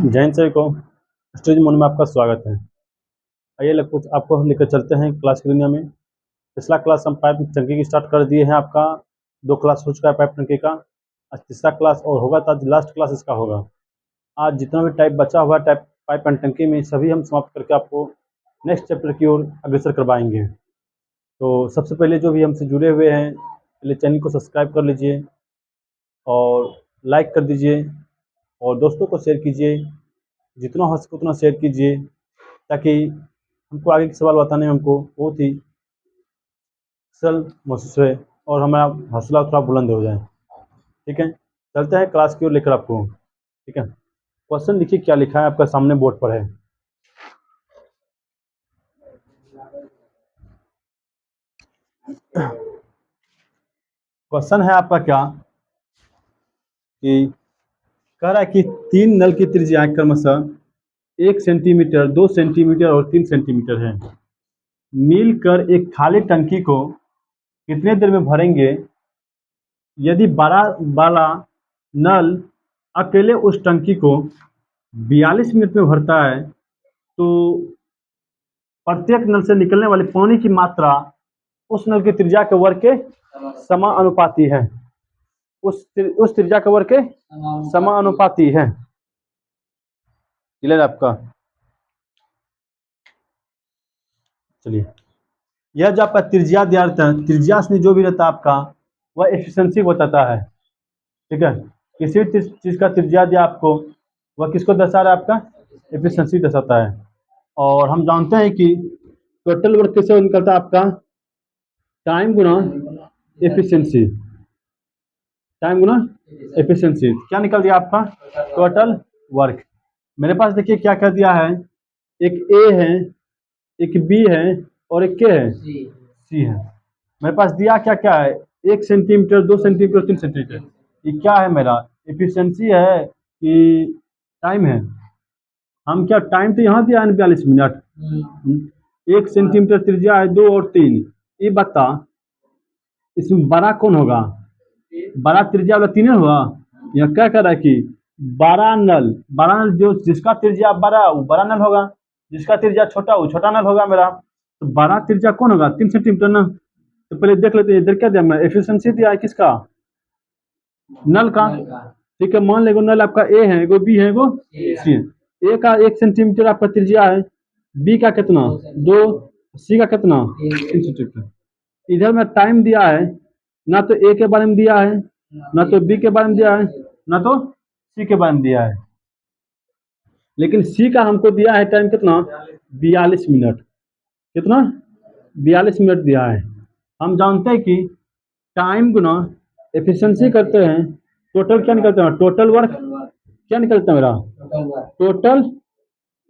Jain sir को stage mode में आपका स्वागत है। आइए कुछ आपको हम लेकर चलते हैं क्लास की दुनिया में। पिछला क्लास हम पाइप टंकी की स्टार्ट कर दिए हैं। आपका 2 क्लास हो चुका है पाइप टंकी का। आज तीसरा क्लास और होगा तो आज लास्ट क्लास इसका होगा। आज जितना भी टाइप बचा हुआ है टाइप पाइप एंड टंकी में सभी हम समाप्त करके आपको नेक्स्ट चैप्टर की ओर अग्रसर करवाएंगे। तो सबसे पहले जो भी हमसे जुड़े हुए हैं पहले चैनल को सब्सक्राइब कर लीजिए और लाइक कर दीजिए और दोस्तों को शेयर कीजिए। जितना हो सके उतना शेयर कीजिए ताकि हमको आगे के सवाल बताने में हमको बहुत ही सरल महसूस हुए और हमारा हौसला थोड़ा बुलंद हो जाए। ठीक है, चलते हैं क्लास की ओर लेकर आपको। ठीक है, क्वेश्चन लिखिए क्या लिखा है आपका सामने बोर्ड पर है। क्वेश्चन है आपका क्या कि कह रहा है कि 3 नल की त्रिज्याएं क्रमशः 1 सेंटीमीटर, 2 सेंटीमीटर और 3 सेंटीमीटर है। मिलकर एक खाली टंकी को कितने देर में भरेंगे? यदि बड़ा वाला नल अकेले उस टंकी को 42 मिनट में भरता है तो प्रत्येक नल से निकलने वाले पानी की मात्रा उस नल की त्रिज्या के वर्ग के समानुपाती है। उस त्रिज्या के वर्ग के समानुपाती है। क्लियर आपका? चलिए, यह जो आपका त्रिज्या दिया रहता है, त्रिज्या से जो भी रहता है आपका वह एफिशिएंसी बताता है। ठीक है, किसी भी चीज का त्रिज्या दिया आपको वह किसको दर्शा रहा है? आपका एफिशिएंसी दर्शाता है। और हम जानते हैं कि टोटल वर्क कैसे निकलता है आपका? टाइम गुना एफिशिएंसी। टाइम गुना एफिशिएंसी क्या निकल दिया आपका? Total work. मेरे पास देखिए क्या क्या दिया है, एक ए है, एक बी है और एक के है, सी है। मेरे पास दिया क्या क्या है? 1 सेंटीमीटर, 2 सेंटीमीटर, 3 सेंटीमीटर। ये क्या है? मेरा एफिशिएंसी है कि टाइम है? हम क्या टाइम तो यहाँ दिया है 42 मिनट। 1 सेंटीमीटर त्रिज्या है, 2 और 3। ये बता इसमें बड़ा कौन होगा? बड़ा त्रिज्या वाला 3 होगा। यह क्या कर रहा है कि बड़ा नल जो जिसका त्रिज्या बड़ा वो बड़ा नल होगा, जिसका त्रिज्या छोटा वो छोटा नल होगा मेरा। तो बड़ा त्रिज्या कौन होगा? 3 सेंटीमीटर ना। तो पहले देख लेते हैं इधर क्या दिया मैं, एफिशिएंसी दिया है किसका? नल का। ठीक है, मान लेगो नल आपका ए है, एगो बी है, एगो सी है। ए का 1 सेंटीमीटर आपका त्रिज्या है, बी का कितना? 2, सी का कितना? 3 सेंटीमीटर। इधर में टाइम दिया है, ना तो ए के बारे में दिया है, ना तो बी के बारे में दिया है, ना तो सी के बारे में दिया है। लेकिन सी का हमको दिया है टाइम कितना? 42 मिनट। कितना? 42 मिनट दिया है। हम जानते हैं कि टाइम गुना एफिशिएंसी करते हैं, टोटल क्या निकलता है? टोटल वर्क क्या निकलता है मेरा? टोटल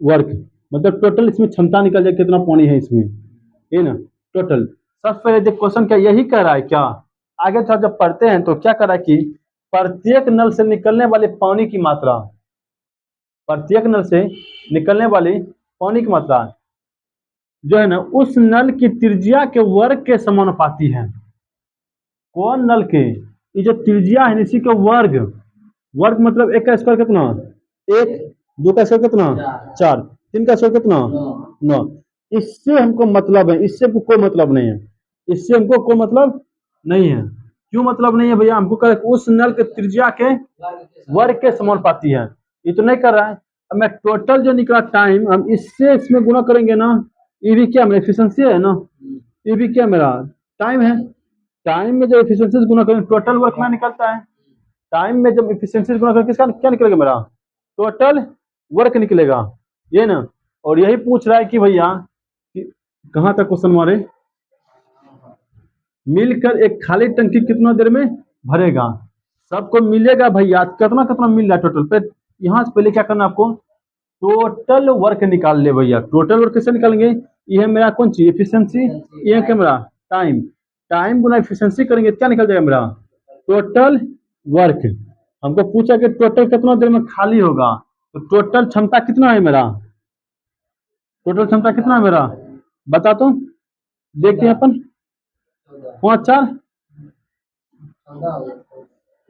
वर्क मतलब टोटल इसमें क्षमता निकल जाए कितना पानी है इसमें, ये ना टोटल। सबसे पहले देख क्वेश्चन क्या यही कह रहा है क्या? आगे था जब पढ़ते हैं तो क्या कर रहा है कि प्रत्येक नल से निकलने वाले पानी की मात्रा, प्रत्येक नल से निकलने वाली पानी की मात्रा जो है ना उस नल की त्रिज्या के वर्ग के समानुपाती है। कौन नल के? ये जो त्रिज्या है इसी के वर्ग। वर्ग मतलब 1 का स्क्वायर कितना? 1, 2 का स्क्वायर कितना? 4, 3 का स्क्वायर कितना? 9। इससे हमको मतलब है, इससे कोई मतलब नहीं है। इससे हमको कोई मतलब नहीं है। क्यों मतलब नहीं है भैया? हमको कर उस नल के त्रिज्या के वर्ग के समानुपाती है। ये तो नहीं कर रहा है। अब मैं टोटल जो निकला टाइम हम इससे इसमें गुना करेंगे ना, ये भी क्या मेरा एफिशिएंसी है ना, ये भी क्या मेरा टाइम है। टाइम में जब एफिशिएंसी से गुना करेंगे टोटल वर्क में निकलता है। टाइम में जब एफिशिएंसी से गुना करेंगे किसका क्या निकलेगा? मेरा टोटल वर्क निकलेगा, ये ना। और यही पूछ रहा है कि भैया कहाँ तक क्वेश्चन मारे, मिलकर एक खाली टंकी कितना देर में भरेगा? सबको मिलेगा भैया, कितना कितना मिल रहा है टोटल पे। यहाँ से पहले क्या करना आपको? टोटल वर्क निकाल ले भैया। टोटल वर्क कैसे निकालेंगे? ये मेरा कौन सी एफिशिएंसी, ये क्या मेरा टाइम। टाइम गुना एफिशिएंसी करेंगे क्या निकल जाएगा मेरा? Total work. हमको पूछा कि टोटल कितना देर में खाली होगा, तो टोटल क्षमता कितना है मेरा? टोटल क्षमता कितना है मेरा बता तो देखते हैं अपन। 5 4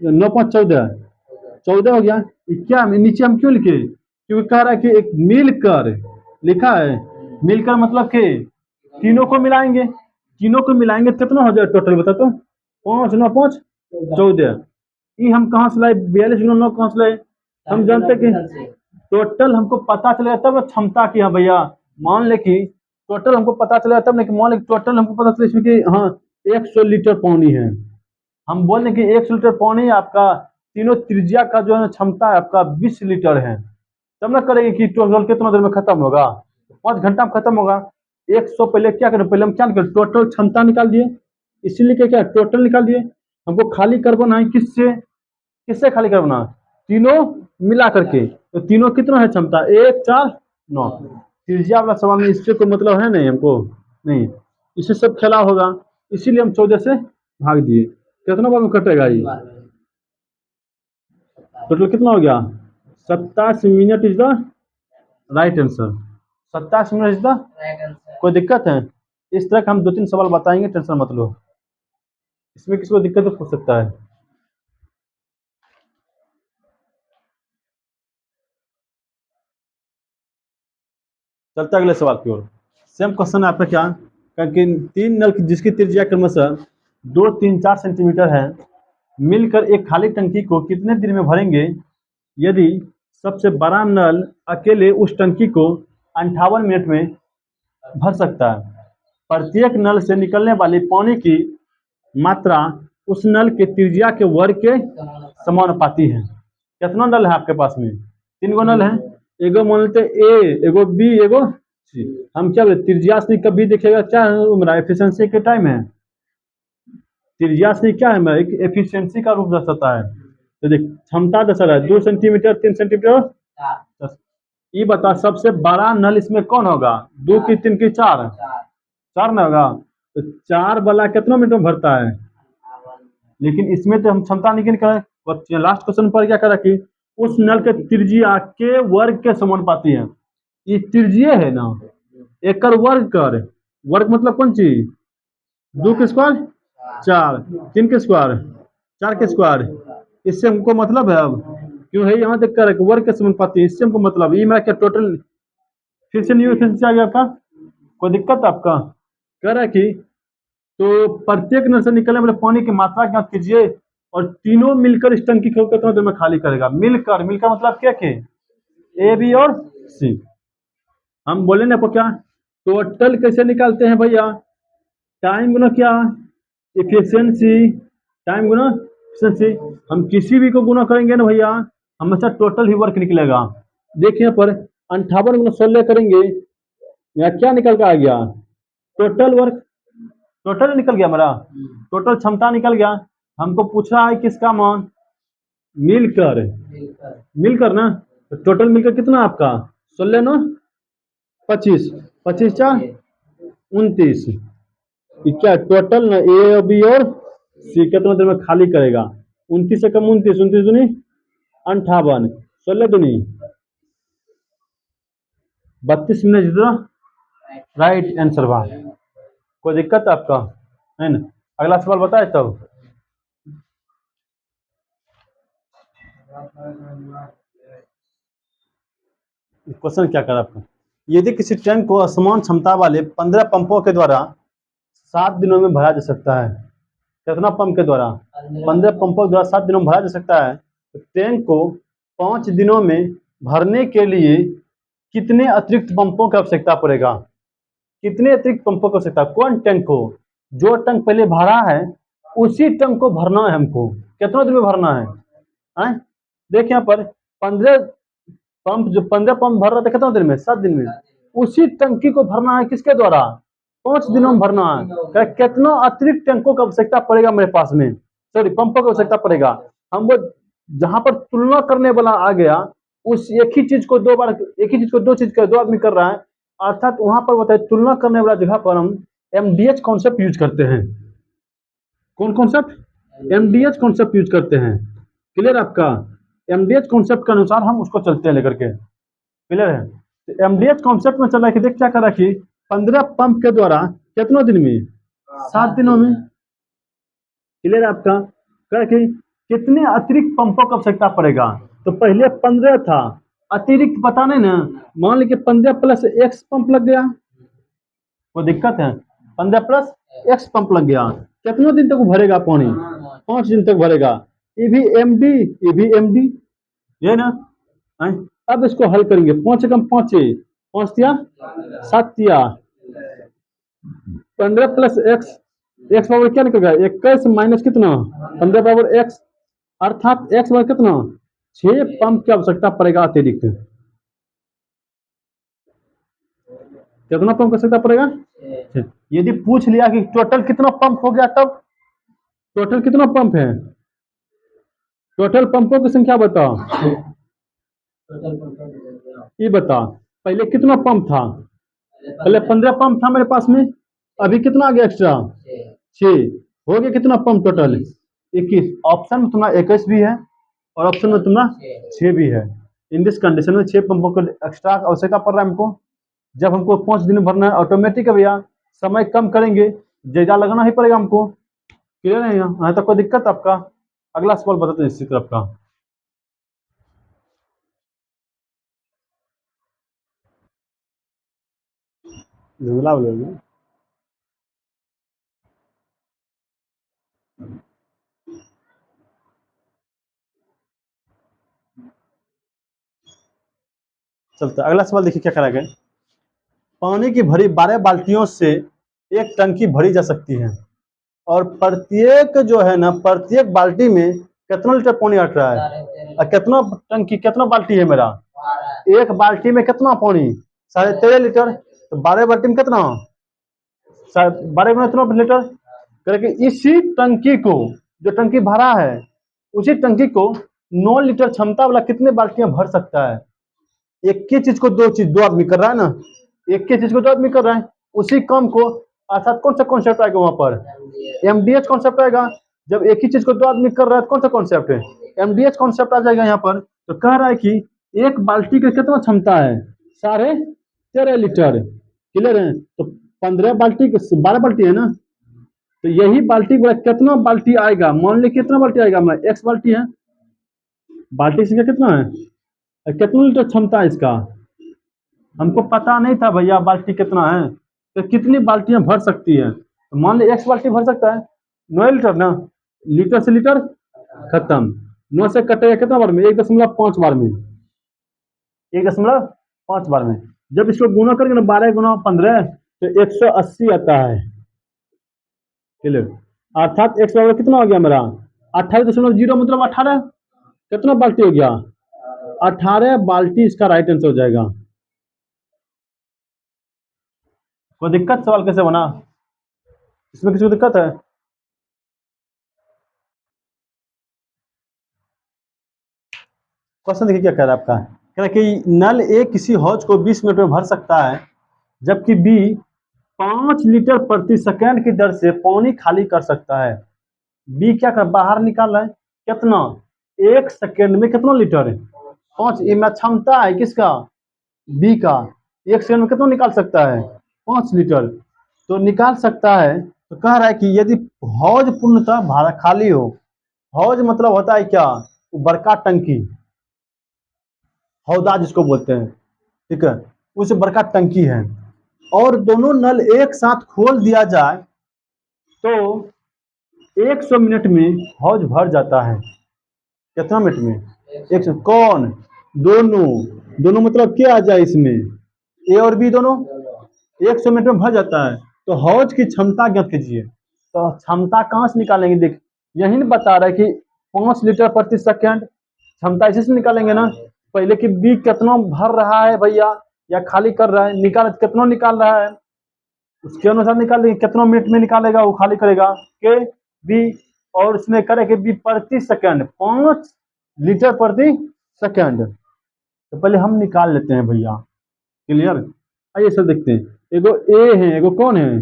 9 5 14, 14 हो गया। क्या नीचे हम क्यों लिखे? क्योंकि कह रहा है कि एक मिलकर लिखा है, मिलकर मतलब कि तीनों को मिलाएंगे, तीनों को मिलाएंगे कितना हो जाए टोटल बता तो, 5 9 5 14। ये हम कहाँ से लाए, 42 गुना 9 कहाँ से लाए, हम जानते कि टोटल हमको पता चलेगा तब क्षमता की। हाँ भैया, मान ले कि टोटल हमको पता चलेगा तब नहीं, कि मान ले टोटल हमको पता चले इसमें कि हाँ 100 लीटर पानी है, हम बोल रहे कि 100 लीटर पानी आपका तीनों त्रिज्या का जो है क्षमता है आपका 20 लीटर है, तब ना करेंगे कि टोटल कितना देर में खत्म होगा, 5 घंटा में खत्म होगा। 100 पहले क्या करें, पहले हम क्या निकाल टोटल क्षमता निकाल दिए, इसीलिए क्या क्या टोटल निकाल दिए। हमको खाली करवाना है किससे, किससे खाली करवाना है, तीनों मिला करके, तो तीनों कितना है क्षमता 1 4 9। त्रिज्या वाला सवाल में इससे कोई मतलब है नहीं हमको, नहीं, इससे सब खेला होगा, इसीलिए हम 14 से भाग दिए। कितना बार में कटेगा ये, टोटल कितना हो गया 27 minute is the right answer, 27 minute is the. कोई दिक्कत है, इस तरह का हम 2 3 सवाल बताएंगे, टेंशन मत लो, इसमें किसी को दिक्कत तो हो सकता है। चलता अगले सवाल की ओर। सेम क्वेश्चन है आपका क्या, कि 3 नल जिसकी त्रिज्या क्रमशः 2 3 4 सेंटीमीटर है, मिलकर एक खाली टंकी को कितने दिन में भरेंगे यदि सबसे बड़ा नल अकेले उस टंकी को 58 मिनट में भर सकता है। प्रत्येक नल से निकलने वाली पानी की मात्रा उस नल के त्रिज्या के वर्ग के समानुपाती है। कितना नल है आपके पास में, 3 गो नल है, एगो मान लेते ए, एगो बी, एगो सी। हम क्या बोले, त्रिज्या से कभी देखेगा क्या है मेरा, एफिशिएंसी के टाइम है, त्रिज्या से क्या है मेरा, एक एफिशिएंसी का रूप दर्शाता है। तो देख क्षमता दर्शा रहा है 2 सेंटीमीटर 3 सेंटीमीटर, ये बता सबसे बड़ा नल इसमें कौन होगा, 2 की 3 की 4, 4 में होगा, तो 4 वाला कितना मिनट में भरता है, लेकिन इसमें तो हम क्षमता नहीं निकाले। लास्ट क्वेश्चन पर क्या करा कि उस नल के त्रिज्या के वर्ग के समानुपाती है, ये त्रिज्या है ना, एक वर्ग कर, वर्ग मतलब कौन चीज, 2 के स्क्वायर 4, 3 के स्क्वायर 4 के स्क्वायर, इससे हमको मतलब है अब क्यों है यहाँ तक कर वर्ग के समानुपाती, इससे हमको मतलब, ये मेरा क्या टोटल फिर से न्यू एफिशिएंसी आ गया आपका, कोई दिक्कत आपका, कह रहा है कि तो प्रत्येक नल से निकलने वाले पानी की मात्रा ज्ञात कीजिए और तीनों मिलकर इस टंकी को कितना देर में खाली करेगा। मिलकर, मिलकर मतलब क्या के, ए बी और सी। हम बोले ना आपको क्या, टोटल कैसे निकालते हैं भैया, टाइम गुना क्या, इफिशियंसी, टाइम गुना इफिशियंसी। हम किसी भी को गुना करेंगे ना भैया, हमेशा टोटल ही वर्क निकलेगा। देखिए पर 58 गुना 16 करेंगे, यहाँ क्या निकल के आ गया, टोटल वर्क, टोटल निकल गया मेरा, टोटल क्षमता निकल गया। हमको पूछ रहा है किसका मान, मिलकर, मिलकर ना, तो टोटल मिलकर कितना आपका 16 9 25, 25 4 29, क्या टोटल ना ए बी और सी कितना देर में खाली करेगा, 29 से कम 29, 29 दूनी 58, 16 दूनी 32 मिनट जितना राइट आंसर बा। कोई दिक्कत आपका है ना, अगला सवाल बताए तब। क्वेश्चन क्या कर आपका, यदि किसी टैंक को असमान क्षमता वाले 15 पंपों के द्वारा 7 दिनों में भरा जा सकता है, कितना पंप के द्वारा, 15 पंपों के द्वारा 7 दिनों में भरा जा सकता है, तो टैंक को 5 दिनों में भरने के लिए कितने अतिरिक्त पंपों की आवश्यकता पड़ेगा, कितने अतिरिक्त पंपों की आवश्यकता, कौन टैंक को, जो टैंक पहले भरा है उसी टैंक को भरना है हमको, कितना दिन में भरना है। देख यहाँ पर 15 पंप, जो 15 पंप भर रहा था कितना दिन में, 7 दिन में, उसी टंकी को भरना है किसके द्वारा, 5 दिनों में भरना है। कितना अतिरिक्त टैंकों की आवश्यकता पड़ेगा मेरे पास में, सॉरी पंपों की आवश्यकता पड़ेगा। हम वो जहां पर तुलना करने वाला आ गया, उस एक ही चीज को 2 बार, एक ही चीज को 2 चीज का 2 आदमी कर रहा है, अर्थात वहां पर बताए तुलना करने वाला जगह पर हम एमडीएच कॉन्सेप्ट यूज करते हैं। कौन कॉन्सेप्ट, एमडीएच कॉन्सेप्ट यूज करते हैं। क्लियर आपका, एमडीएच कॉन्सेप्ट के अनुसार हम उसको चलते हैं लेकर के। क्लियर है, तो एमडीएच कॉन्सेप्ट में चल रहा है कि देख क्या कर रहा है कि 15 पंप के द्वारा कितने दिन में, 7 दिनों में। क्लियर आपका, कह कि कितने अतिरिक्त पंपों की आवश्यकता पड़ेगा, तो पहले 15 था, अतिरिक्त पता नहीं ना, मान लीजिए 15+X पंप लग गया, कोई दिक्कत है? 15+X पंप लग गया, कितने दिन तक वो भरेगा पानी? 5 दिन तक भरेगा। ये भी एमडी, ये भी एमडी, ये ना। हैं? अब इसको हल करेंगे, 5 कम 5, 5 दिया 7 दिया 15+X, एक्स पावर क्या निकल गया? 21 माइनस कितना? 15 पावर X, अर्थात X पावर कितना? 6 पंप की आवश्यकता पड़ेगा अतिरिक्त। कितना पंप की आवश्यकता पड़ेगा? यदि पूछ लिया कि टोटल कितना पंप हो गया, तब टोटल कितना पंप है? टोटल पंपों की संख्या बता, ये बता। पहले कितना पंप था? पहले 15 पंप था मेरे पास में, अभी कितना आ गया एक्स्ट्रा? 6 हो गया। कितना पंप टोटल? 21। ऑप्शन में तुम्हारा 21 भी है और ऑप्शन में तुम्हारा 6 भी है। इन दिस कंडीशन में 6 पंपों को एक्स्ट्रा आवश्यकता पड़ रहा है हमको। जब हमको 5 दिन में भरना है, ऑटोमेटिक है भैया, समय कम करेंगे, ज्यादा लगाना ही पड़ेगा हमको। क्लियर है? यहाँ तक कोई दिक्कत आपका? अगला सवाल बताते हैं इसी तरफ का। जुमला बोलोगे? चलता है। अगला सवाल देखिए क्या करा गया। पानी की भरी 12 बाल्टियों से एक टंकी भरी जा सकती है और प्रत्येक जो है ना, प्रत्येक बाल्टी में कितना लीटर पानी हट रहा है? और कितना टंकी, कितना बाल्टी है मेरा? एक बाल्टी में कितना पानी? 13.5 लीटर। तो 12 बाल्टी में कितना? 12 में कितना लीटर? करके इसी टंकी को, जो टंकी भरा है, उसी टंकी को 9 लीटर क्षमता वाला कितने बाल्टियां भर सकता है? एक ही चीज को दो आदमी कर रहा है ना, एक ही चीज को 2 आदमी कर रहा है, उसी काम को, अर्थात कौन सा कॉन्सेप्ट आएगा वहां पर? एमडीएच कॉन्सेप्ट आएगा। जब एक ही चीज को 2 आदमी कर रहा है, कौन सा कॉन्सेप्ट है? एमडीएच कॉन्सेप्ट आ जाएगा यहाँ पर। तो कह रहा है कि एक बाल्टी की कितना क्षमता है? 13.5 लीटर। क्लियर है? तो 15 बाल्टी, 12 बाल्टी है ना, तो यही बाल्टी बोला कितना बाल्टी आएगा? मान ली कितना बाल्टी आएगा? मैं एक्स बाल्टी है, बाल्टी की संख्या कितना है, कितना लीटर क्षमता है इसका? हमको पता नहीं था भैया बाल्टी कितना है, तो कितनी बाल्टियां भर सकती है? तो मान ली एक्स बाल्टी भर सकता है 9 लीटर ना, लीटर से लीटर खत्म। 9 से कटेगा कितना बार में? 1.5 बार में, 1.5 बार में। जब इसको गुना करेंगे ना, 12 गुना 15, तो 180 आता है। क्लियर? अर्थात एक्स बराबर कितना हो गया मेरा? 28.0, मतलब 18। कितना बाल्टी हो गया? 18 बाल्टी इसका राइट आंसर हो जाएगा। कोई दिक्कत? सवाल कैसे बना? इसमें किसी को दिक्कत है? क्वेश्चन देखिए क्या कह रहा है आपका। कह रहा है कि नल ए किसी हौज को 20 मिनट में भर सकता है, जबकि बी 5 लीटर प्रति सेकंड की दर से पानी खाली कर सकता है। बी क्या कर बाहर निकाल रहा है? कितना? 1 सेकंड में कितना लीटर है? 5। ये में क्षमता है किसका? बी का। 1 सेकंड में कितना निकाल सकता है? 5 लीटर। तो निकाल सकता है। तो कह रहा है कि यदि हौज पूर्णतः भरा खाली हो, हौज मतलब होता है क्या? बड़का टंकी, हौदा जिसको बोलते हैं, ठीक है, उस बड़का टंकी है, और दोनों नल एक साथ खोल दिया जाए तो 100 मिनट में हौज भर जाता है। कितना मिनट में? 100। कौन? दोनों। दोनों मतलब क्या आ जाए इसमें? ए और बी दोनों 100 मिनट में भर जाता है। तो हौज की क्षमता ज्ञात कीजिए। तो क्षमता कहाँ से निकालेंगे? देख, यही नहीं बता रहा है कि 5 लीटर प्रति सेकंड, क्षमता इसी से निकालेंगे ना। पहले कि बी कितना भर रहा है भैया, या खाली कर रहा है, निकाल कितना निकाल रहा है, उसके अनुसार निकाल देंगे। कितना मिनट में निकालेगा वो खाली करेगा, के बी। और इसमें करे कि बी प्रति सेकंड 5 लीटर प्रति सेकंड। तो पहले हम निकाल लेते हैं भैया। क्लियर? आइए सर देखते हैं। एगो ए है, एगो कौन है?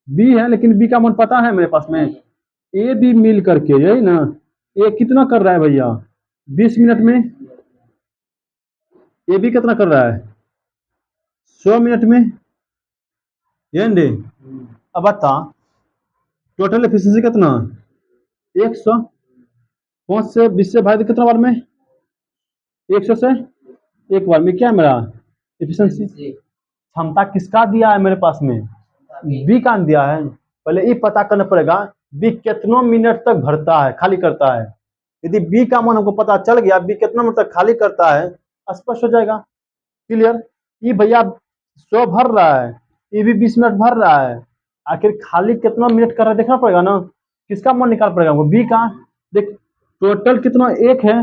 बी है, लेकिन बी का मान पता है मेरे पास में। ए बी मिल करके, यही ना। ए कितना कर रहा है भैया? 20 मिनट में। ए बी कितना कर रहा है? 100 मिनट में। ये अब बता, टोटल एफिशिएंसी कितना? 100। 5 से 20 से भाई कितना बार में? 100 से एक बार में क्या है मेरा एफिशिएंसी क्षमता किसका दिया है मेरे पास में, बी का दिया है। पहले ये पता करना पड़ेगा बी कितनों मिनट तक भरता है, खाली करता है। यदि बी का मान हमको पता चल गया, बी कितना मिनट तक खाली करता है, स्पष्ट हो जाएगा। क्लियर। ये भैया 100 भर रहा है, ये भी 20 मिनट भर रहा है, आखिर खाली कितना मिनट कर रहा है देखना पड़ेगा ना। किसका मान निकाल पड़ेगा हमको, बी का। देख टोटल कितना 1 है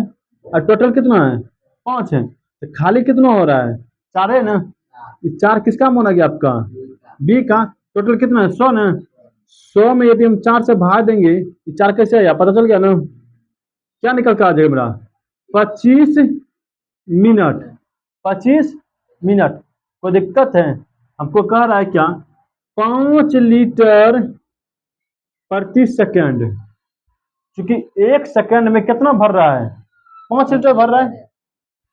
और टोटल कितना है 5 है, तो खाली कितना हो रहा है 4 है ना। ये 4 किसका मान आ गया आपका, बी का। टोटल कितना है 100 ना। 100 में यदि हम 4 से भाग देंगे, ये 4 कैसे आया पता चल गया ना। क्या निकल कर आ जाएगा मेरा 25 मिनट। 25 मिनट। कोई दिक्कत है, हमको कह रहा है क्या 5 लीटर प्रति सेकंड, क्योंकि 1 सेकंड में कितना भर रहा है 5 लीटर भर रहा है,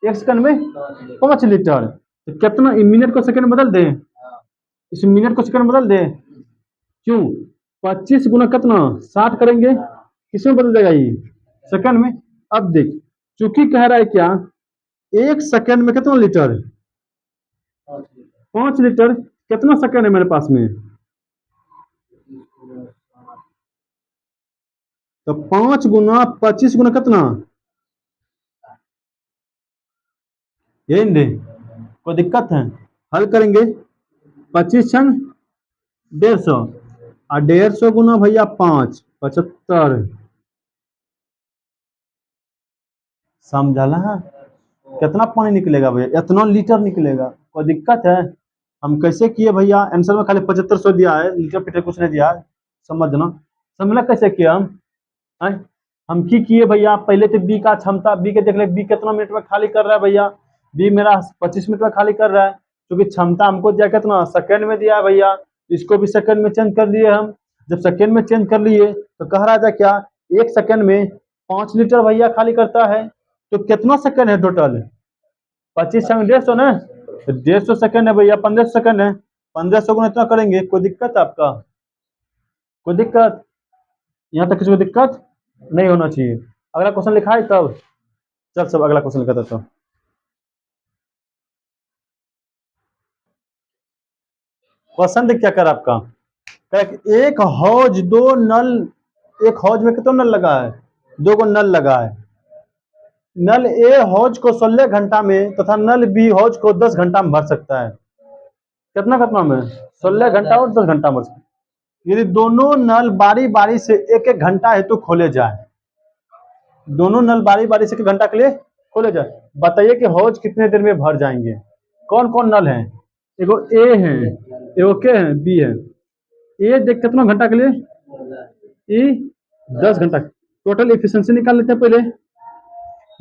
1 सेकंड में 5 लीटर। तो कितना मिनट को सेकंड बदल दे, इस मिनट को सेकंड बदल दे। क्यों 25 गुना कितना 60 करेंगे, किसमें बदल जाएगा ये सेकंड में। अब देख चूंकि कह रहा है क्या 1 सेकंड में कितना लीटर 5 लीटर, कितना सेकंड है मेरे पास में, तो 5 गुना 25 गुना कितना, यही दे। कोई दिक्कत है, हल करेंगे। 25 छन 150 और 150 गुना भैया 5 75। समझला है कितना पानी निकलेगा भैया, इतना लीटर निकलेगा। कोई दिक्कत है, हम कैसे किए भैया, आंसर में खाली 7500 दिया है, लीटर पीटर कुछ नहीं दिया है। समझना, समझना कैसे किया हम। हम की किए भैया, पहले तो बी का क्षमता, बी के देख ले बी कितना मिनट में खाली कर रहा है भैया, बी मेरा 25 मिनट में खाली कर रहा है, क्योंकि क्षमता हमको दिया कितना सेकंड में दिया है भैया, इसको भी सेकंड में चेंज कर दिए हम। जब सेकंड में चेंज कर लिए तो कह रहा था क्या 1 सेकंड में 5 लीटर भैया खाली करता है, तो कितना सेकंड है टोटल 25 संग 150 ना, तो 150 सेकंड है भैया, 1500 सेकंड है, 1500 गुना इतना करेंगे। कोई दिक्कत है आपका, कोई दिक्कत, यहाँ तक किसी को दिक्कत नहीं होना चाहिए। अगला क्वेश्चन लिखा है तब, चल सब अगला क्वेश्चन लिखा था। तो क्वेश्चन देख क्या कर आपका, एक हौज 2 नल, एक हौज में कितना नल लगा है 2 को नल लगा है। नल ए हौज को 16 घंटा में तथा नल बी हौज को 10 घंटा में भर सकता है। कितना कितना में 16 घंटा और 10 घंटा में। यदि दोनों नल बारी बारी से 1-1 घंटा हेतु खोले जाए, दोनों नल बारी बारी से 1 घंटा के लिए खोले जाए, बताइए कि हौज कितने देर में भर जाएंगे। कौन कौन नल है, एगो ए है, एगो के है, बी है। ए देख कितना घंटा के लिए, ई 10 घंटा। टोटल एफिशिएंसी निकाल लेते हैं पहले,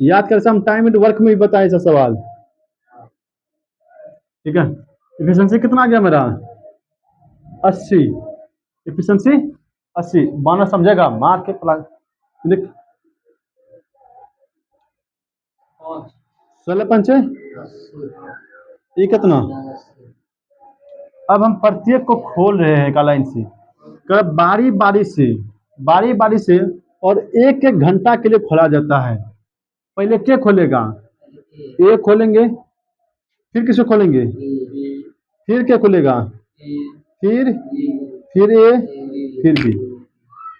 याद कर हम टाइम एंड वर्क में भी बताए ऐसा सवाल। ठीक है, एफिशिएंसी कितना आ गया मेरा 80, एफिशिएंसी 80। बाना समझेगा मार के देख 16 पंचे ये कितना। अब हम प्रत्येक को खोल रहे हैं एक लाइन से, बारी बारी से, बारी बारी से, और 1-1 घंटा के लिए खोला जाता है। पहले क्या खोलेगा, ए खोलेंगे, फिर किसको खोलेंगे, फिर क्या खोलेगा, फिर ए, फिर बी,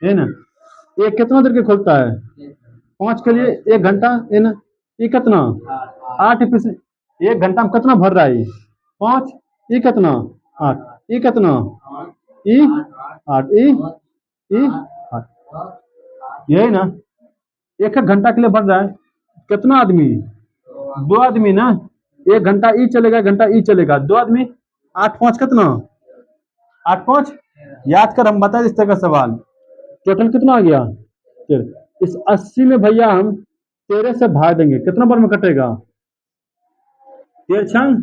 है ना। ये कितना देर के खोलता है 5 के लिए 1 घंटा, है ना। ये कितना 8 1 घंटा में कितना भर रहा है 5, ये कितना 8, ये कितना ई 8, ई 8, यही ना। 1-1 घंटा के लिए भर रहा है। कितना आदमी 2 आदमी ना, 1 घंटा ई चलेगा, 1 घंटा ई चलेगा, 2 आदमी 8-5 कितना 8-5। याद कर हम बताए इस तरह का सवाल। टोटल कितना आ गया 13। इस 80 में भैया हम 13 से भाग देंगे, कितना बार में कटेगा 13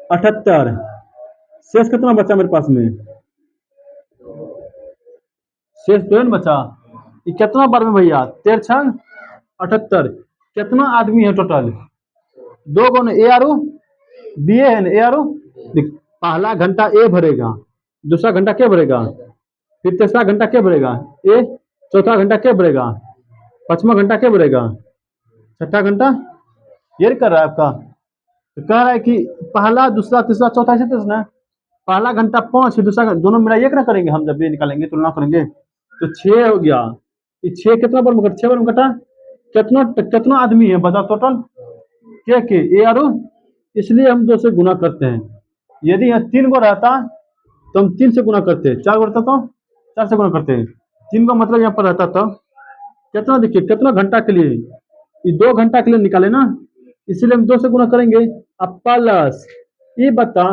78। शेष कितना बचा मेरे पास में, शेष 2 बचा। ये कितना बार में भैया 13 78। कितना आदमी है टोटल 2 गो ए आरो बी है ना, ए आरो देख पहला घंटा ए भरेगा, दूसरा घंटा क्या भरेगा, फिर तीसरा घंटा क्या भरेगा ए, चौथा घंटा क्या भरेगा, 5वां घंटा क्या भरेगा, 6ठा घंटा। ये कर रहा है आपका तो कह रहा है कि पहला दूसरा तीसरा चौथा ऐसे तो ना, पहला घंटा 5 फिर दूसरा दोनों मिलाइए ना करेंगे हम, जब ये निकालेंगे तुलना करेंगे तो 6 हो गया। ये 6 कितना बार में कटा, 6 बार में कटा। कितना कितना आदमी है बताओ टोटल, के ए आर, इसलिए हम 2 से गुना करते हैं। यदि यहाँ 3 गो रहता तो हम 3 से गुना करते, 4 गो रहता तो 4 से गुना करते हैं। 3 का मतलब यहाँ पर रहता तो कितना, देखिए कितना घंटा के लिए, ये 2 घंटा के लिए निकाले ना, इसीलिए हम 2 से गुना करेंगे। अब प्लस ये बता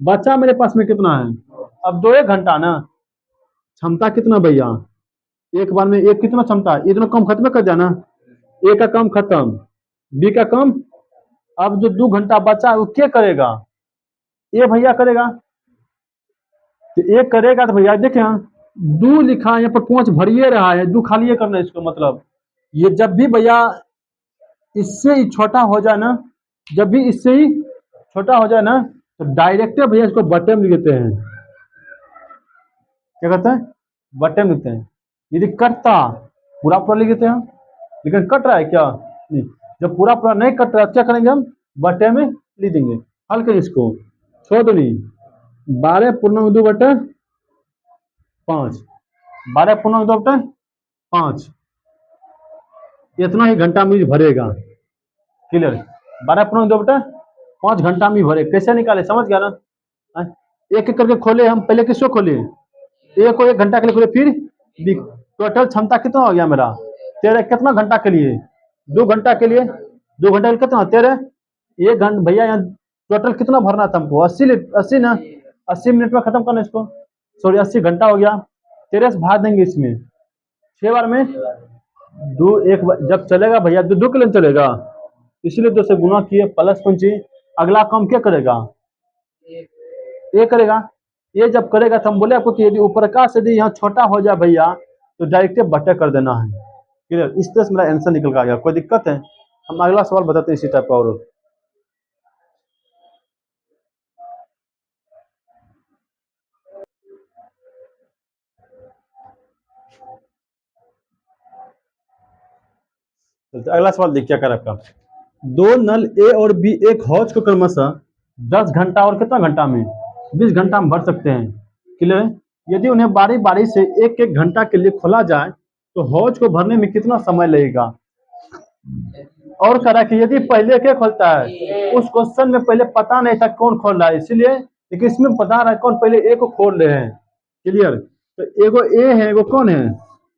बचा मेरे पास में कितना है, अब 2 एक घंटा ना, क्षमता कितना भैया, एक बार में एक कितना क्षमता, ये दोनों कम खत्म कर दिया ना, ए का काम खत्म, बी का काम। अब जो 2 घंटा बचा है वो क्या करेगा, ए भैया करेगा। तो ए करेगा तो भैया देखे यहाँ 2 लिखा है, यहाँ पर 5 भरिए रहा है, 2 खाली करना है, इसको मतलब ये जब भी भैया इससे ही छोटा हो जाए ना, जब भी इससे ही छोटा हो जाए ना, तो डायरेक्ट भैया इसको बटे में लिख देते हैं, क्या कहते हैं, बटे में लिखते हैं। यदि कटता पूरा पूरा लिख देते हैं, लेकिन कट रहा है क्या नहीं, जब पूरा पूरा नहीं कट रहा क्या करेंगे हम, बटे में लिख देंगे। हल करें इसको, छोड़ दो नहीं, 12 पूर्णांक 2 बटे 5, 12 पूर्णांक 2 बटे 5, इतना ही घंटा में भरेगा। क्लियर, 12 पूर्णांक 2 बटे 5 घंटा में भरे, कैसे निकाले समझ गया ना। एक एक करके खोले हम, पहले किसको खोले, ए को 1 घंटा के लिए खोले, फिर बी। टोटल क्षमता कितना हो गया मेरा 13, कितना घंटा के लिए, 2 घंटा के लिए, 2 घंटा के लिए कितना 13, 1 घंटा भैया यहाँ टोटल कितना भरना था हमको, 80 ना, 80 मिनट में खत्म करना इसको, सॉरी 80 घंटा हो गया। 13 से भाग देंगे इसमें, 6 बार में 2, एक जब चलेगा भैया 2 के लिए चलेगा, इसलिए 2 से गुना किए प्लस पंची। अगला काम क्या करेगा, ये करेगा। ये जब करेगा तो हम बोले आपको कि यदि ऊपर का से यदि यहाँ छोटा हो जाए भैया तो डायरेक्ट बटे कर देना है। क्लियर, इस तरह से मेरा आंसर निकल गया, कोई दिक्कत है। हम अगला सवाल बताते हैं इसी टाइप का। और अगला सवाल देखिए क्या कर आपका, 2 नल ए और बी एक हौज को क्रमशः 10 घंटा और कितना घंटा में 20 घंटा में भर सकते हैं। क्लियर है, यदि उन्हें बारी बारी से एक एक घंटा के लिए खोला जाए तो हौज को भरने में कितना समय लगेगा। और कह रहा है कि यदि पहले क्या खोलता है, उस क्वेश्चन में पहले पता नहीं था कौन खोल रहा है, इसीलिए लेकिन इसमें पता रहा है कौन पहले ए को खोल रहे हैं। क्लियर, तो एगो ए है, एगो कौन है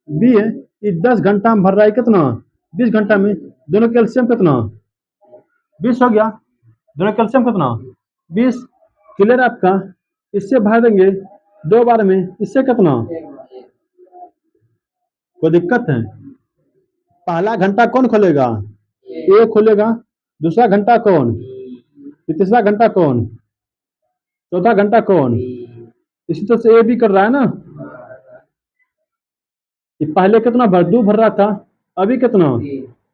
बी है, ये 10 घंटा में भर रहा है कितना 20 घंटा में, दोनों कैल्शियम कितना 20 हो गया, दोनों कैल्शियम कितना 20। क्लियर आपका, इससे भर देंगे 2 बार में, इससे कितना, कोई दिक्कत है। पहला घंटा कौन खोलेगा, ए खोलेगा, दूसरा घंटा कौन, तीसरा घंटा कौन, चौथा घंटा कौन, इसी तरह से ए भी कर रहा है ना। ये पहले कितना भर 2 भर रहा था, अभी कितना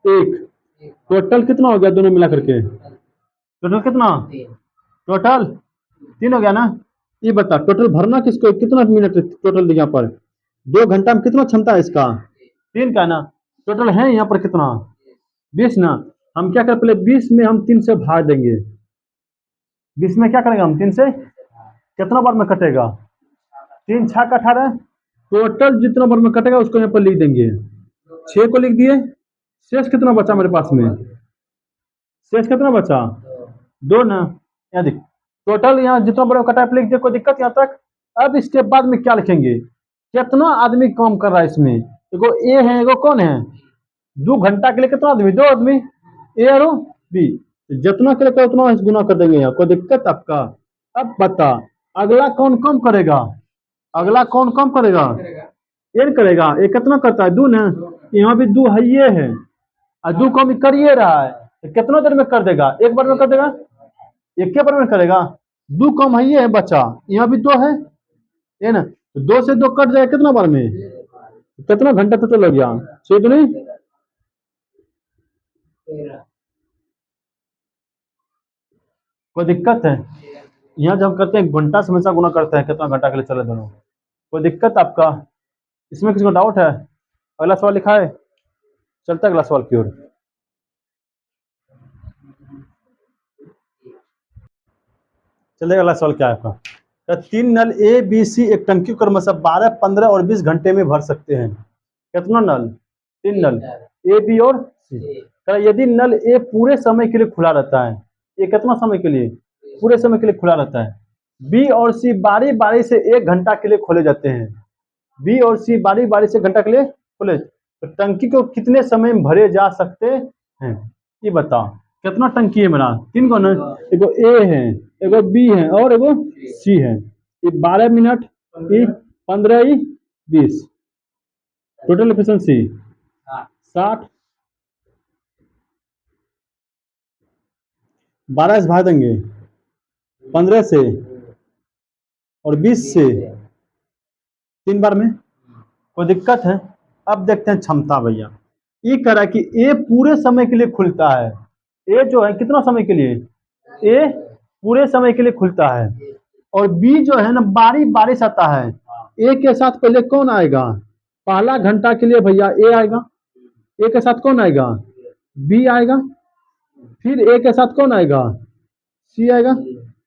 1, टोटल कितना हो गया दोनों मिला करके, टोटल कितना, टोटल 3 हो गया ना। ये बता टोटल भरना किसको, कितना मिनट टोटल यहाँ पर, 2 घंटा में कितना क्षमता है इसका 3 का ना, टोटल है यहाँ पर कितना 20 ना। हम क्या करें पहले 20 में हम 3 से भाग देंगे, 20 में क्या करेंगे हम 3 से, कितना बार में कटेगा 3 6 का 18, टोटल जितना बार में कटेगा उसको यहाँ पर लिख देंगे, 6 को लिख दिए, शेष कितना बचा मेरे पास में, शेष कितना बचा 2 ना। यहाँ देख टोटल यहाँ जितना बड़ा कटा है लिख दिया, कोई दिक्कत यहाँ तक। अब इसके बाद में क्या लिखेंगे, कितना आदमी काम कर रहा है इसमें, एगो ए है एगो कौन है, 2 घंटा के लिए कितना आदमी, 2 आदमी, ए और बी, जितना के लिए उतना गुना कर देंगे यहाँ, कोई दिक्कत आपका। अब बता अगला कौन कम करेगा, अगला कौन कम करेगा, ये करेगा, ये कितना करता है 2 ना, यहाँ भी 2 है ये है, और 2 कम करिए रहा है, तो कितना देर में कर देगा, एक बार में कर देगा, एक के बार में करेगा, 2 कम है ये है बचा, यहाँ भी 2 है ना, तो 2 से 2 कट जाए कितना बार में, कितना घंटा तो लग गया 6 नहीं, कोई दिक्कत है। यहाँ जब करते हैं घंटा से हमेशा गुना करते हैं, कितना घंटा के लिए चले दोनों, कोई दिक्कत आपका, इसमें किसी को डाउट है। अगला सवाल लिखा है, चलता है अगला सवाल की ओर। चलिए अगला सवाल क्या है आपका। तो 3 नल ए बी सी एक टंकी क्रमशः 12, 15 और 20 घंटे में भर सकते हैं। कितना नल? 3 नल ए बी और सी। यदि नल ए पूरे समय के लिए खुला रहता है, ये कितना समय के लिए? पूरे समय के लिए खुला रहता है। बी और सी बारी बारी से 1 घंटा के लिए खोले जाते हैं। बी और सी बारी बारी से घंटा के लिए खोले, तो टंकी को कितने समय में भरे जा सकते हैं, ये बताओ। कितना टंकी है मेरा? 3 को ना, एगो ए है, एगो बी है और एगो सी है। ये 12 मिनट, ये 15, ये 20, टोटल एफिशिएंसी 60। 12 से भाग देंगे, 15 से और 20 से, 3 बार में। कोई दिक्कत है? अब देखते हैं क्षमता भैया। ये कह रहा है कि ए पूरे समय के लिए खुलता है। ए जो है कितना समय के लिए? ए पूरे समय के लिए खुलता है। और बी जो है ना बारी बारी से आता है। ए के साथ पहले कौन आएगा? पहला घंटा के लिए भैया ए आएगा। ए के साथ कौन आएगा? बी आएगा। फिर ए के साथ कौन आएगा? सी आएगा।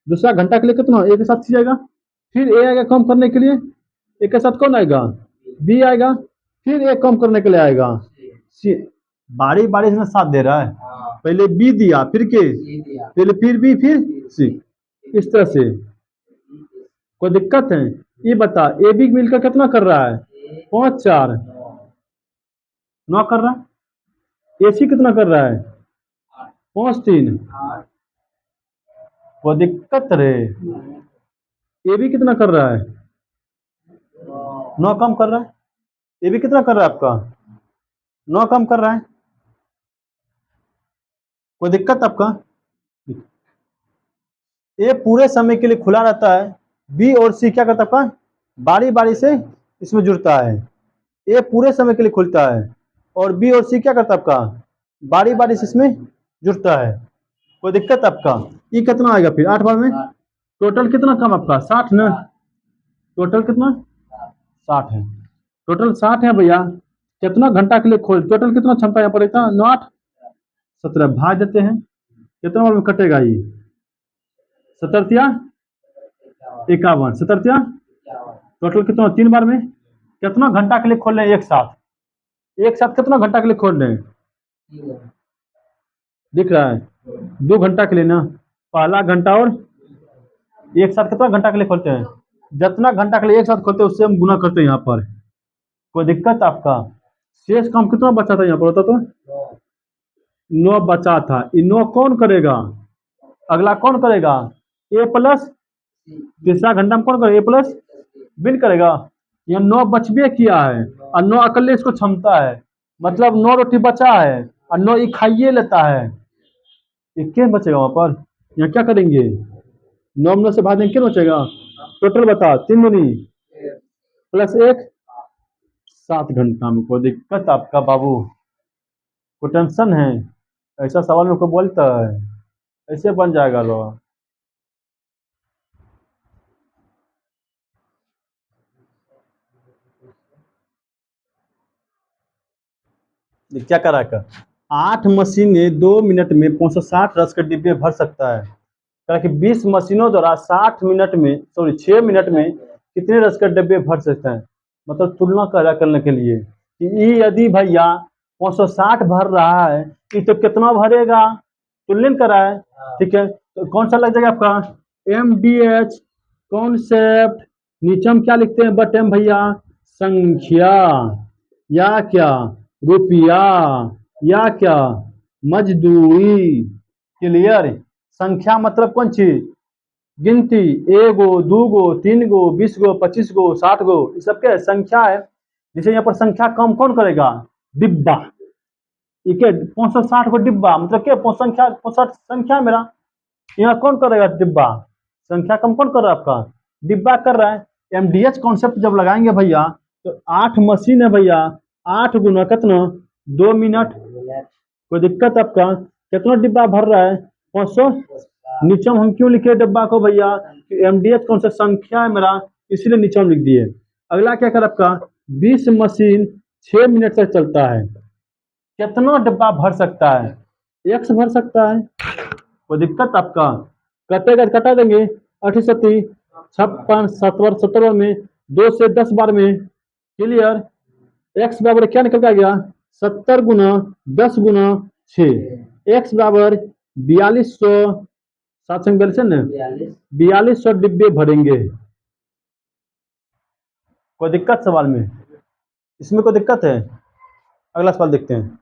दूसरा घंटा के लिए कितना? ए के साथ सी आएगा। फिर ए आएगा कम करने के लिए, ए के साथ कौन आएगा? बी आएगा। फिर ए कम करने के लिए आएगा सी। बारी बारी में साथ दे रहा है। पहले बी दिया, फिर के, पहले फिर बी, फिर सी, इस तरह से। कोई दिक्कत है? ये बता, ए बी मिलकर कितना कर रहा है? 5, 4, 9 कर रहा है। ए सी कितना कर रहा है? 5, 3। कोई दिक्कत रे? ए बी कितना कर रहा है? 9 कम कर रहा है। ए बी कितना कर रहा है आपका? 9 कम कर रहा है। कोई दिक्कत आपका? ए पूरे समय के लिए खुला रहता है। बी और सी क्या करता है आपका? बारी बारी से इसमें जुड़ता है। ए पूरे समय के लिए खुलता है और बी और सी क्या करता है आपका? बारी बारी से इसमें जुड़ता है। कोई दिक्कत आपका? ये कितना आएगा फिर 8 बार में? टोटल कितना कम आपका? 60 ना? टोटल कितना? 60 है। टोटल 60 है भैया। कितना घंटा के लिए खोल? टोटल कितना क्षमता यहाँ पर रहता? 9, 8, 17 भाग देते हैं। कितना बार में कटेगा ये? 17 51, 17 टोटल कितना? 3 बार में। कितना घंटा के लिए खोल रहे हैं एक साथ? एक साथ कितना घंटा के लिए खोल रहे हैं? दिख रहा है? 2 घंटा के लिए ना। पहला घंटा और एक साथ कितना घंटा के लिए खोलते हैं? जितना घंटा के लिए एक साथ खोलते हैं उससे हम गुना करते हैं यहाँ पर। कोई दिक्कत आपका? शेष काम कितना बचा था यहाँ पर, बता तो? 9 बचा था। ये 9 कौन करेगा? अगला कौन करेगा? ए प्लस, तीसरा घंटा में कौन करेगा? ए प्लस बिन करेगा। ये 9 बचबे किया है और 9 अकेले इसको क्षमता है, मतलब 9 रोटी बचा है और 9 ये खाइए लेता है। ये क्या बचेगा वहां पर? यहाँ क्या करेंगे? 9 में से भाग देंगे, क्या बचेगा? टोटल बता, 3 दूनी प्लस 1, 7 घंटा में। कोई दिक्कत आपका बाबू? कोई टेंशन है? ऐसा सवाल में कोई बोलता है? ऐसे बन जाएगा लो। क्या करा कर 8 मशीनें 2 मिनट में 560 रस के डिब्बे भर सकता है। कहा कि 20 मशीनों द्वारा 6 मिनट में कितने रस के डिब्बे भर सकते हैं। मतलब तुलना करा करने के लिए कि ये यदि भैया 560 भर रहा है, ये तो कितना भरेगा, तुलना करा है। ठीक है, तो कौन सा लग जाएगा आपका? MDH concept. नीचे हम क्या लिखते हैं बट भैया? संख्या या क्या? रुपया या क्या? मजदूरी। क्लियर? संख्या मतलब कौन चीज? गिनती। एगो, 2 गो, 3 गो, 20 गो, 25 गो, 60 गो, ये सब क्या है? संख्या है। जैसे यहाँ पर संख्या कम कौन करेगा? डिब्बा। ये क्या? 560 को डिब्बा, मतलब क्या? संख्या 65 संख्या मेरा। यहाँ कौन करेगा डिब्बा? संख्या कम कौन कर रहा है आपका? डिब्बा कर रहा है। MDH कॉन्सेप्ट जब लगाएंगे भैया तो 8 मशीन है भैया, 8 गुना कितना? 2 मिनट। कोई दिक्कत आपका? कितना डिब्बा भर रहा है? 500। नीचे हम क्यों लिखे डिब्बा को भैया? MDH कौन सा संख्या है मेरा, इसलिए नीचे हम लिख दिए। अगला क्या कर आपका? 20 मशीन 6 मिनट तक चलता है। कितना डिब्बा भर सकता है? 1 से भर सकता है। कोई दिक्कत आपका? कटेगा कटा देंगे। अठसठी, 56, 70, 70 में 2 से 10 बार में। क्लियर। एक्स बराबर क्या निकल के आ गया? 70 गुना 10 गुना 6। एक्स बराबर 4200, 742 है ना, 4200 डिब्बे भरेंगे। कोई दिक्कत सवाल में? इसमें कोई दिक्कत है? अगला सवाल देखते हैं।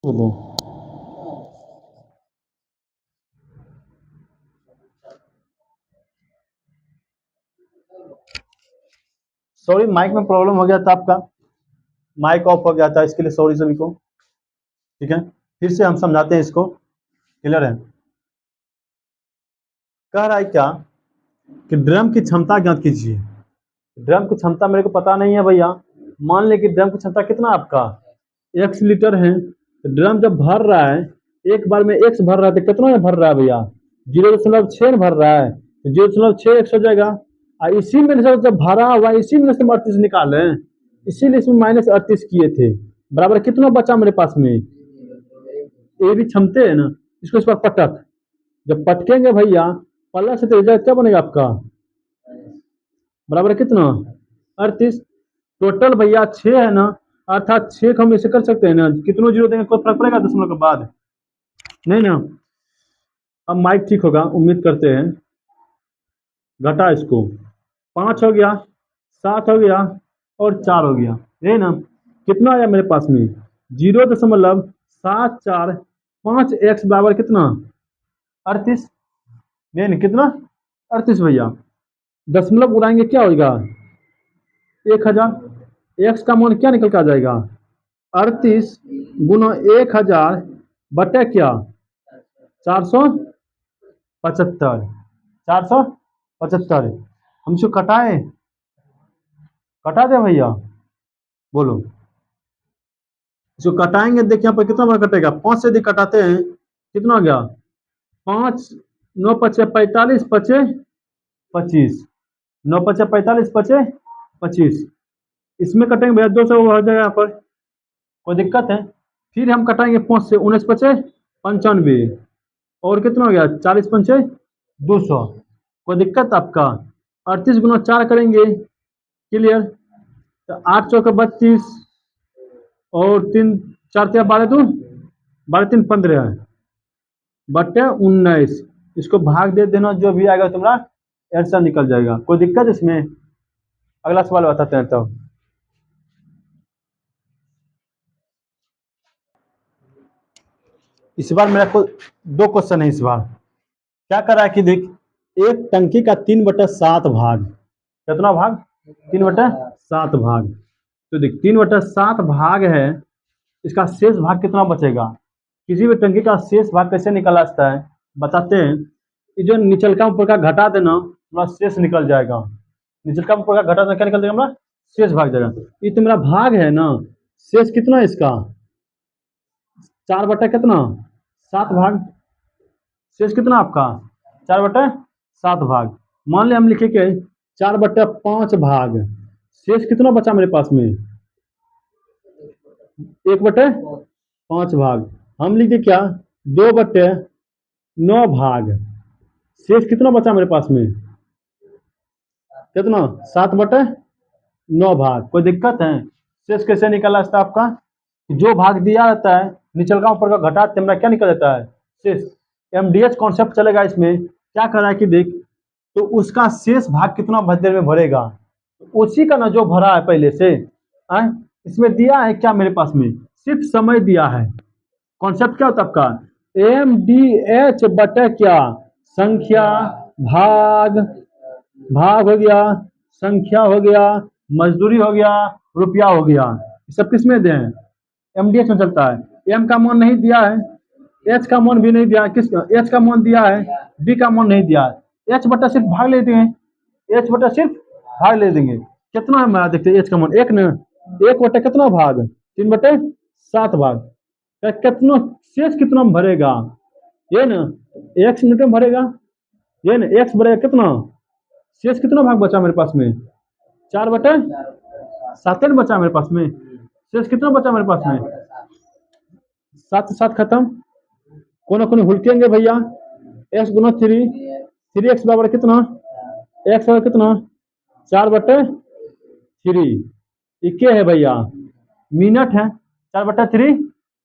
बोलो। सॉरी, माइक में प्रॉब्लम हो गया था आपका, माइक ऑफ हो गया था, इसके लिए सॉरी सभी को। ठीक है, फिर से हम समझाते हैं इसको। क्लियर है? कह रहा है क्या कि ड्रम की क्षमता ज्ञात कीजिए। ड्रम की क्षमता मेरे को पता नहीं है भैया। मान ले कि ड्रम की क्षमता कितना आपका x लीटर है। तो ड्रम जब भर रहा है, एक बार में x भर रहा है, तो कितना में भर रहा है भैया? 0.6 भर रहा है, तो 0.6 x हो जाएगा। और इसी में से जब भरा हुआ, इसी में से 38 निकाले, इसीलिए इसमें -38 किए थे। बराबर कितना बचा मेरे पास में? ये भी क्षमते है ना, इसको इस पर पटक। जब पटकेंगे भैया प्लस से, तो रिजल्ट क्या बनेगा आपका? बराबर कितना? 38। टोटल भैया 6 है ना, अर्थात 6 को हम ऐसे कर सकते हैं ना, कितनों जीरो देंगे कोई फर्क पड़ेगा दशमलव के बाद? नहीं ना। अब माइक ठीक होगा, उम्मीद करते हैं। घटा इसको, 5 हो गया, 7 हो गया और 4 हो गया, ये ना। कितना आया मेरे पास में? 0.74 एक्स बराबर कितना? 38। नहीं कितना? 38 भैया। दशमलव उड़ाएंगे क्या होगा? 1000। एक्स का मान क्या निकल कर आ जाएगा? 38 गुना 1000 बटे क्या? 475। 475। हम इसको कटाए, कटा दे भैया, बोलो। इसको कटाएंगे, देखिए यहाँ पर कितना बार कटेगा। 5 से यदि कटाते हैं, कितना हो गया? 5 9 पचे 45, पचे 25, 9 पचे 45, पचे 25। इसमें कटेंगे भैया 200 हो जाएगा यहाँ पर, कोई दिक्कत है? फिर हम कटाएंगे 5 से, 19 पचे 95, और कितना हो गया? 40 पंचे 200। कोई दिक्कत आपका? 38 गुना 4 करेंगे। क्लियर? तो 8 चौक 32 और 3 4 12 2 12 3 15 बटे 19। इसको भाग दे देना, जो भी आएगा तुम्हारा आंसर निकल जाएगा। कोई दिक्कत इसमें? अगला सवाल बताते हैं। तो इस बार मेरा को 2 क्वेश्चन है इस बार। क्या कर रहा है कि देख, एक टंकी का 3/7 भाग, कितना भाग? 3/7 भाग। तो देख 3/7 भाग है, इसका शेष भाग कितना बचेगा? किसी भी टंकी का शेष भाग कैसे निकला जाता है बताते हैं। ये जो निचल का ऊपर का घटा देना, हमारा शेष निकल जाएगा। निचल का ऊपर का घटा देना क्या निकल जाएगा हमारा? शेष भाग जाएगा। ये तो मेरा भाग है ना, शेष कितना है इसका 4 बटा कितना 7 भाग। शेष कितना आपका 4 बटा 7 भाग। मान लिया हम लिखे के 4 बटा 5 भाग। शेष कितना बचा मेरे पास में 1 बटे 5 भाग। हम लिखे क्या 2 बटे 9 भाग। शेष कितना बचा मेरे पास में कितना 7 बटे 9 भाग। कोई दिक्कत है शेष कैसे निकला था आपका जो भाग दिया रहता है निचल का ऊपर का घटा तेमरा क्या निकल जाता है शेष। एमडीएच कॉन्सेप्ट चलेगा इसमें क्या कर रहा है कि देख तो उसका शेष भाग कितना देर में भरेगा उसी का ना जो भरा है पहले से इसमें दिया है क्या मेरे पास में सिर्फ समय दिया है। कॉन्सेप्ट क्या होता है आपका एम डी एच बटे क्या संख्या भाग भाग हो गया संख्या हो गया मजदूरी हो गया रुपया हो गया सब किस में दे एमडीएच में चलता है। एम का मान नहीं दिया है एच का मान भी नहीं दिया है किस एच का मान दिया है बी का मान नहीं दिया है एच बटा सिर्फ भाग ले देंगे एच बटा सिर्फ भाग ले देंगे कितना है हमारा देखते एच का मान एक न एक बटे कितना भाग 3 बटे 7 भाग कितना शेष कितना में भरेगा ये ना एक्स मिनट में भरेगा ये ना एक्स भरेगा कितना शेष कितना भाग बचा मेरे पास में 4 बटे 7 बचा मेरे पास में शेष कितना बचा मेरे पास में 7 7 खत्म कौन कौन हुलकेंगे भैया एक्स गुना 3 एक्स बराबर कितना एक्स बराबर कितना 4 बटे 3 इक्के है भैया मिनट है 4 बटा 3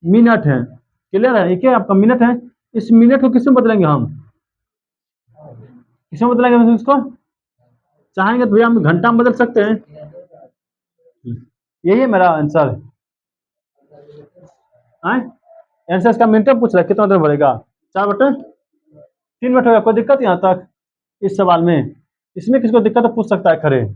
मिनट है क्लियर है इक्के आपका मिनट है। इस मिनट को किसमें बदलेंगे हम किसमें बदलेंगे इसको चाहेंगे तो भैया हम घंटा में बदल सकते हैं। यही है मेरा आंसर आंसर इसका मिनट में पूछ रहा है कितना देर भरेगा 4 बटे 3 मिनट होगा। कोई दिक्कत यहाँ तक इस सवाल में इसमें किसको दिक्कत है पूछ सकता है खरे।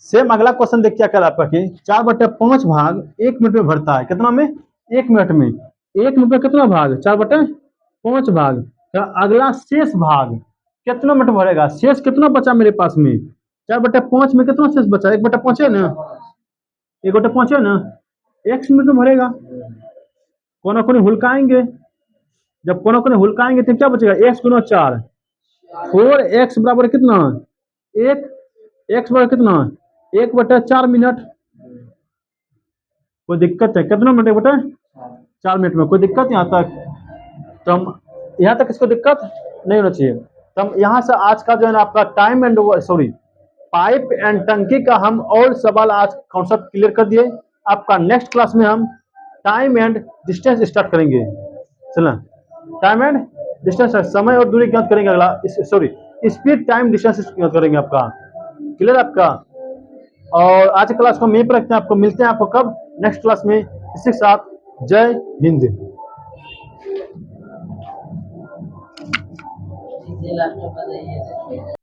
सेम अगला क्वेश्चन देख क्या कर आपका कि 4 बटे 5 भाग 1 मिनट में भरता है कितना में 1 मिनट में 1 मिनट में कितना भाग 4 बटे 5 भाग। तो अगला शेष भाग कितना मिनट भरेगा शेष कितना बचा मेरे पास में 4 बटे 5 में कितना शेष बचा 1 बटे 5 है ना 1 बटे 5 है ना 1 मिनट में भरेगा। कोना कोने हुलकाएंगे जब कोना कोने हुलकाएंगे तो क्या बचेगा एक्स गुना 4 4x बराबर कितना 1 x बराबर कितना 1 बटे 4 मिनट। कोई दिक्कत है कितना मिनट बटे 4 मिनट में कोई दिक्कत यहाँ तक तो हम यहाँ तक इसको दिक्कत नहीं होना चाहिए। तो हम यहाँ से आज का जो है ना आपका time and sorry pipe and टंकी का हम और सवाल आज कॉन्सेप्ट क्लियर कर दिए। आपका नेक्स्ट क्लास में हम टाइम एंड डिस्टेंस स्टार्ट करेंगे। चलना टाइम एंड डिस्टेंस समय और दूरी ज्ञात करेंगे अगला सॉरी स्पीड टाइम डिस्टेंस ज्ञात करेंगे आपका क्लियर आपका। और आज की क्लास को हम यहीं पर रखते हैं आपको मिलते हैं आपको कब नेक्स्ट क्लास में इसी के साथ जय हिंद।